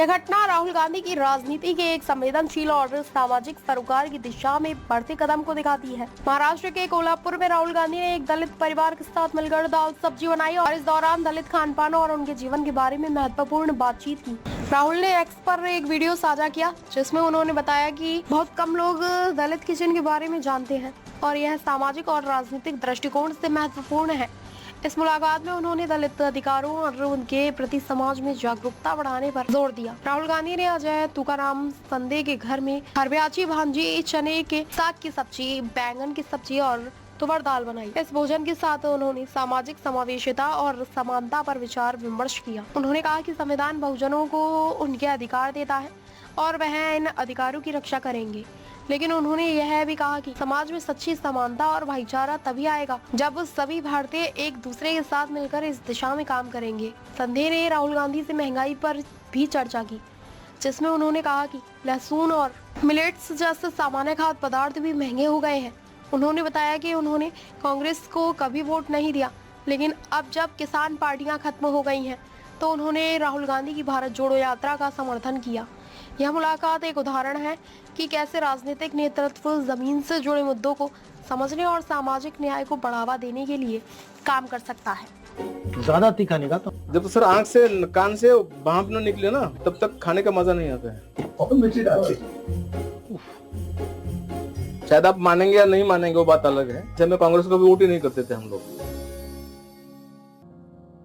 यह घटना राहुल गांधी की राजनीति के एक संवेदनशील और सामाजिक सरोकार की दिशा में बढ़ते कदम को दिखाती है। महाराष्ट्र के कोल्हापुर में राहुल गांधी ने एक दलित परिवार के साथ मिलकर दाल सब्जी बनाई और इस दौरान दलित खान पान और उनके जीवन के बारे में महत्वपूर्ण बातचीत की। राहुल ने एक्स पर एक वीडियो साझा किया जिसमें उन्होंने बताया कि बहुत कम लोग दलित किचन के बारे में जानते हैं और यह सामाजिक और राजनीतिक दृष्टिकोण से महत्वपूर्ण है। इस मुलाकात में उन्होंने दलित अधिकारों और उनके प्रति समाज में जागरूकता बढ़ाने पर जोर दिया। राहुल गांधी ने अजय तुकाराम संदे के घर में हरब्याची भांजी, चने के साग की सब्जी, बैंगन की सब्जी और तुवर दाल बनाई। इस भोजन के साथ उन्होंने सामाजिक समावेशिता और समानता पर विचार विमर्श किया। उन्होंने कहा कि संविधान बहुजनों को उनके अधिकार देता है और वह इन अधिकारों की रक्षा करेंगे, लेकिन उन्होंने यह भी कहा कि समाज में सच्ची समानता और भाईचारा तभी आएगा जब सभी भारतीय एक दूसरे के साथ मिलकर इस दिशा में काम करेंगे। संधे ने राहुल गांधी से महंगाई पर भी चर्चा की, जिसमें उन्होंने कहा कि लहसुन और मिलेट्स जैसे सामान्य खाद्य पदार्थ भी महंगे हो गए हैं। उन्होंने बताया कि उन्होंने कांग्रेस को कभी वोट नहीं दिया, लेकिन अब जब किसान पार्टियां खत्म हो गई हैं, तो उन्होंने राहुल गांधी की भारत जोड़ो यात्रा का समर्थन किया। यह मुलाकात एक उदाहरण है कि कैसे राजनीतिक नेतृत्व जमीन से जुड़े मुद्दों को समझने और सामाजिक न्याय को बढ़ावा देने के लिए काम कर सकता है। ज्यादा तीखा नहीं खाता। जब सर आंख से कान से भाप न निकले ना, तब तक खाने का मजा नहीं आता है। और मिर्ची डाल शायद आप मानेंगे या नहीं मानेंगे, वो बात अलग है। जब मैं कांग्रेस को भी वोट ही नहीं करते थे हम लोग।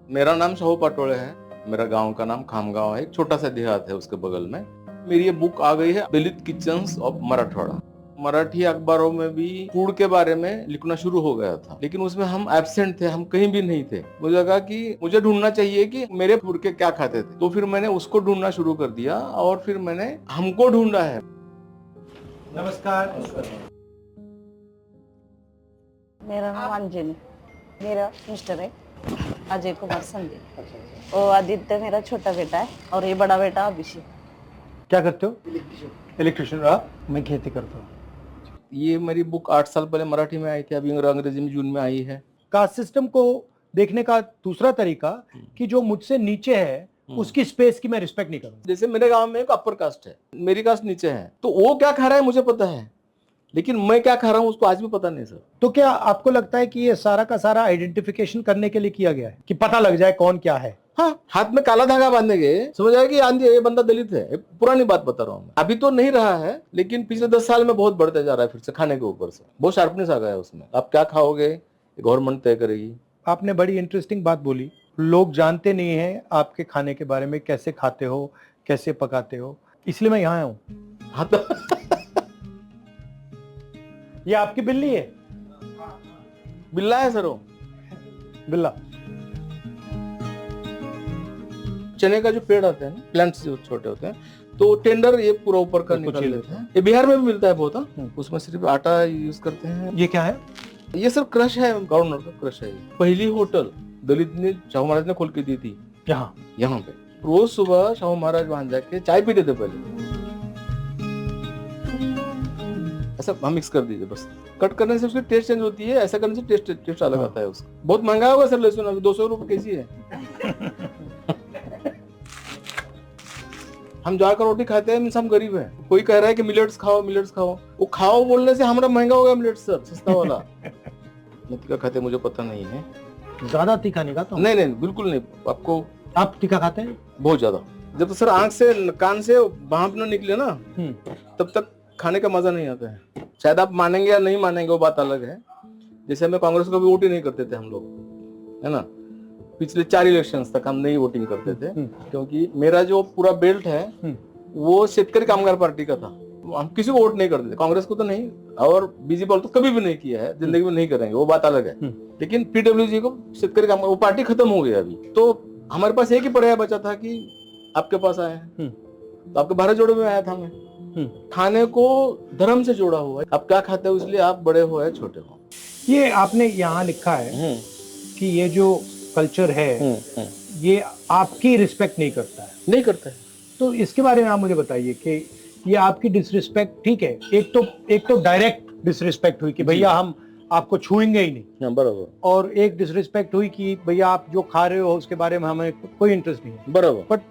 मेरा नाम शाहू पटोले है। मेरा गांव का नाम खामगांव है, एक छोटा सा देहात है उसके बगल में। मेरी ये बुक आ गई है, दलित किचन्स ऑफ मराठवाड़ा। मराठी अखबारों में भी फूड के बारे में लिखना शुरू हो गया था, लेकिन उसमें हम एब्सेंट थे, हम कहीं भी नहीं थे। मुझे लगा कि मुझे ढूंढना चाहिए कि मेरे फूड के क्या खाते थे, तो फिर मैंने उसको ढूंढना शुरू कर दिया और फिर मैंने हमको ढूंढा है। नमस्कार। मेरा नाम अंजलि, मेरा मिस्टर है अजय कुमार संदे, और आदित्य मेरा छोटा बेटा है और ये बड़ा बेटा अभिषेक। क्या करते हो? इलेक्ट्रिशियन। आप? मैं खेती करता हूँ। ये मेरी बुक 8 साल पहले मराठी में आई थी, अभी अंग्रेजी में जून में आई है। कास्ट सिस्टम को देखने का दूसरा तरीका कि जो मुझसे नीचे है उसकी स्पेस की मैं रिस्पेक्ट नहीं करूँ। जैसे मेरे गांव में एक अपर कास्ट है, मेरी कास्ट नीचे है, तो वो क्या खा रहा है मुझे पता है, लेकिन मैं क्या खा रहा हूँ उसको आज भी पता नहीं सर। तो क्या आपको लगता है कि ये सारा का सारा आइडेंटिफिकेशन करने के लिए किया गया है कि पता लग जाए कौन क्या है? हाँ, हाथ में काला धागा बांधेंगे, समझ आएगा कि आंधी ये बंदा दलित है। ये पुरानी बात बता रहा हूँ। अभी तो नहीं रहा है, लेकिन पिछले 10 साल में बहुत बढ़ते जा रहा है। फिर से खाने के ऊपर से बहुत शार्पनेस आ गया है उसमें। आप क्या खाओगे गवर्नमेंट तय करेगी। आपने बड़ी इंटरेस्टिंग बात बोली, लोग जानते नहीं है आपके खाने के बारे में, कैसे खाते हो, कैसे पकाते हो, इसलिए मैं यहाँ हूँ। हाँ तो ये आपकी बिल्ली है? बिल्ला है सर वो। बिल्ला। चने का जो पेड़ आता है ना, प्लांट्स जो छोटे होते हैं, तो टेंडर ये पूरा ऊपर का निकाल लेते हैं। ये बिहार में भी मिलता है बहुत। उसमें सिर्फ आटा यूज करते हैं। ये क्या है? ये सर क्रश है, ग्राउंडनट का क्रश है। पहली होटल दलित ने शाहू महाराज ने खोल के दी थी यहाँ पे। रोज सुबह शाहू महाराज वहां जाके चाय पीते थे पहले। ऐसा हम मिक्स कर दीजिए बस। कट करने से उसकी टेस्ट चेंज होती है, ऐसा करने से टेस्ट अलग आता है उसका। बहुत महंगा होगा सर लहसुन, अभी 200 रुपए केजी है। हम जाकर रोटी खाते हैं, मीन्स हम गरीब हैं। कोई कह रहा है कि मिलेट्स खाओ, मिलेट्स खाओ। वो खाओ बोलने से हमारा महंगा हो गया मिलेट्स सर, सस्ता वाला। मैं तीखा खाते मुझे पता नहीं है। ज्यादा तीखा नहीं खाता? नहीं नहीं बिल्कुल नहीं। आपको आप तीखा खाते हैं? बहुत ज्यादा। जब सर आंख से कान से भाप न निकले ना, तब तक खाने का मजा नहीं आता है। शायद आप मानेंगे या नहीं मानेंगे, वो बात अलग है। जैसे हमें कांग्रेस को भी वोट ही नहीं करते थे हम लोग, है ना। पिछले 4 इलेक्शंस तक हम नहीं वोटिंग करते थे, क्योंकि मेरा जो पूरा बेल्ट है वो शेतकरी कामगार पार्टी का था। हम किसी को वोट नहीं करते थे, कांग्रेस को तो नहीं, और बीजेपी तो कभी भी नहीं किया है, जिंदगी में नहीं करेंगे, वो बात अलग है। लेकिन पीडब्ल्यूजी को शेतकरी कामगार, वो पार्टी खत्म हो गई अभी। तो हमारे पास एक ही पर्याय बचा था कि आपके पास आए हैं, तो आपके भारत जोड़ो में आया था मैं। खाने को धर्म से जोड़ा हुआ है। आप क्या खाते हो, इसलिए आप बड़े हो या छोटे हो। ये आपने यहाँ लिखा है कि ये जो कल्चर है ये आपकी रिस्पेक्ट नहीं करता है। नहीं करता है। तो इसके बारे में आप मुझे बताइए कि ये आपकी डिसरिस्पेक्ट, ठीक है, एक तो डायरेक्ट डिसरिस्पेक्ट हुई कि भैया हम आपको छुएंगे ही नहीं, बराबर। और एक डिसरिस्पेक्ट हुई कि भैया आप जो खा रहे हो उसके बारे में हमें कोई इंटरेस्ट नहीं है, बराबर। बट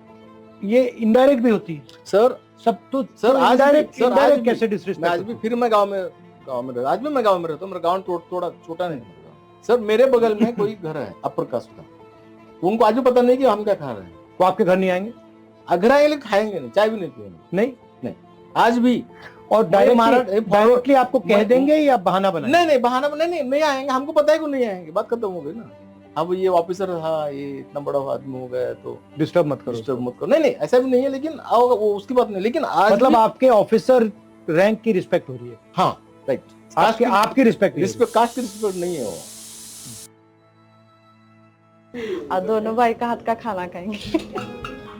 ये इनडायरेक्ट भी होती है सर। सब तो सर आज इनडायरेक्ट भी, सर आज भी, कैसे मैं डिसरिस्पेक्ट आज भी फिर मैं गांव में रहता, आज भी मैं गांव में रहता हूँ। मेरा गांव थोड़ा छोटा नहीं है सर। मेरे बगल में कोई घर है अपर कास्ट का, तो उनको आज भी पता नहीं कि हम क्या खा रहे हैं। वो आपके घर नहीं आएंगे? अगर आएंगे खाएंगे नहीं, चाय भी नहीं पिएंगे। नहीं आज भी। और डायरेक्टली आपको कह देंगे या बहाना बनाएंगे? नहीं बहाना नहीं आएंगे, हमको पता है कि नहीं आएंगे, बात खत्म हो गई ना। अब ये ऑफिसर था, ये इतना बड़ा आदमी हो गया तो डिस्टर्ब मत करो। नहीं ऐसा भी नहीं है, लेकिन आओ वो उसकी बात नहीं। लेकिन आज मतलब आपके ऑफिसर रैंक की रिस्पेक्ट हो रही है? हाँ राइट, आपकी रिस्पेक्ट कास्ट की रिस्पेक्ट नहीं है वो। और दोनों भाई का हाथ का खाना खाएंगे।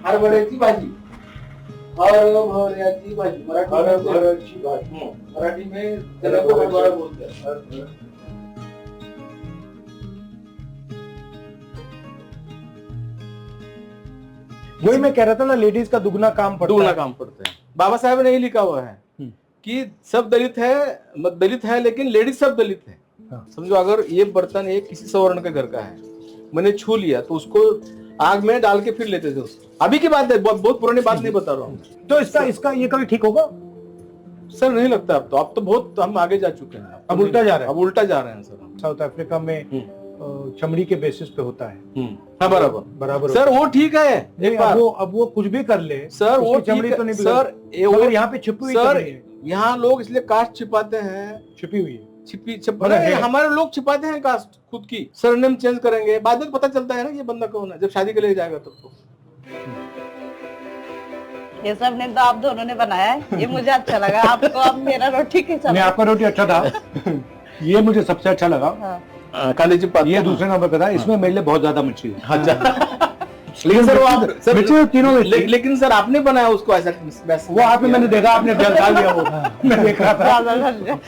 हरभऱ्याची भाजी, हरभऱ्याची भाजी मराठी में चने को हरभरा बोलते हैं। वही मैं कह रहा था ना, लेडीज का दुगना काम पड़ता है। बाबा साहब ने यही लिखा हुआ है कि सब दलित है लेकिन लेडीज सब दलित है। समझो अगर ये बर्तन एक किसी सवर्ण के घर का है, मैंने छू लिया तो उसको आग में डाल के फिर लेते थे उसको। अभी की बात है, बहुत पुरानी बात नहीं बता रहा हूँ। तो इसका ये कभी ठीक होगा? सर नहीं लगता। अब तो बहुत हम आगे जा चुके हैं। अब उल्टा जा रहे हैं सर। साउथ अफ्रीका में चमड़ी के बेसिस पे होता है। हाँ बराबर सर, वो ठीक है। अब वो कुछ भी कर ले सर, वो चमड़ी तो नहीं सर, अगर यहाँ पे छिपी हुई सर, यहाँ लोग इसलिए कास्ट छिपाते हैं, छिपी हुई है, हमारे लोग छिपाते हैं कास्ट खुद की। सरनेम चेंज करेंगे, बाद में पता चलता है ना ये बंदा कौन है, जब शादी के लिए जाएगा तब तो। ये सब ने तो आप दोनों ने बनाया है, ये मुझे अच्छा लगा। आपको अब मेरा रोटी कैसा लगा? आपका रोटी अच्छा था। ये मुझे सबसे अच्छा लगा। कांदे पात ये दूसरे नंबर पे था। इसमें मेरे लिए बहुत ज्यादा मिर्ची है। लेकिन सर मिर्ची तीनों में, लेकिन सर आपने बनाया उसको ऐसा, वो आपने मैंने देखा, आपने डाल दिया वो मैं देख रहा था।